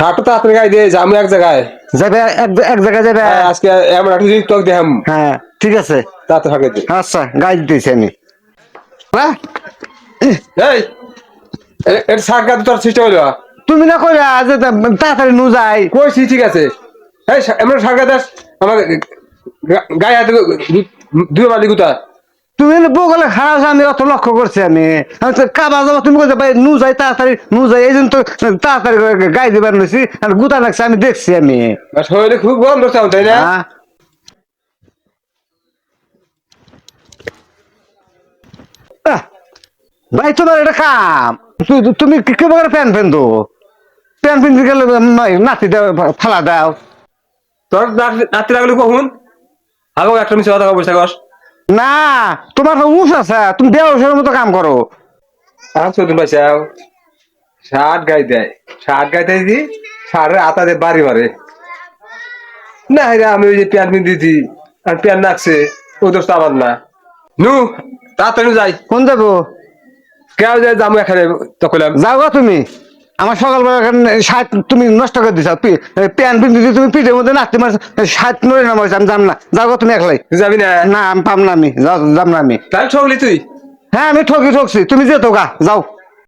শার্টটা তাড়াতাড়ি গাই দে যাবো এক জায়গায়। যাবে এক জায়গায় যাবে। আজকে এমন একটা টিকটক দেখাম। হ্যাঁ ঠিক আছে। তাড়াতাড়ি ফাঁকে দে। আচ্ছা গাই দিতেছি আমি। হ্যাঁ এই এটা শার্ট গাতে তোর সিস্টেম হইলো। তুমি না কইরা যে তাড়াতাড়ি নু যাই। কইছি ঠিক আছে। এই এমন শার্ট গাতে আমার গায়ে হাতে দুই মালি গুতা। তুমি বগলে খারাপ আমি অত লক্ষ্য করছি আমি কাবা যাবো তুমি কইতে ভাই নু যাই তাড়াতাড়ি নু যাই এই জন্য তো তাড়াতাড়ি গাই দিবার নইছি আর গুতা লাগছে আমি দেখছি আমি। শরীরে খুব গরম ধরছে আমার, তাই না? হ্যাঁ আহ, ভাই তোমার এটা কাম তুমি কি বলে প্যান্ট পেন্দো প্যান্ট পিনতে গেলে নাতি দাও ফালা দাও। তোর নাতি লাগলে কখন আগো একটা মিশে কথা বলছে কস। না তোমার তো উঁচ আছে তুমি দেওয়ার মতো কাম করো। আর চোদ্দ পয়সাও শার্ট গাই দেয়, শার্ট গাইতে দি শার্টের আতা দিয়ে বাড়ি মারে। না রে আমি ওই যে প্যান্ট পিন দিয়েছি আর প্যান্ট নাকছে ও দোষ তো আমার না। নু তাড়াতাড়ি যাই। কোন যাবো? কেউ যায় যাবো এখানে তখন। যাও গা তুমি আমার সকালবেলা শার্ট তুমি নষ্ট করে দিছ প্যান্ট পিনতে দিয়ে তুমি পিঠের মধ্যে নাচতে মার শার্ট নড়ে নামাইছো আমি যাম না। যাও গা তুমি একলাই। তুই যাবি না? না আমি পাম না আমি যাম না আমি। তাহলে ঠকলি তুই। হ্যাঁ আমি ঠকছি তুমি যেতো গা যাও।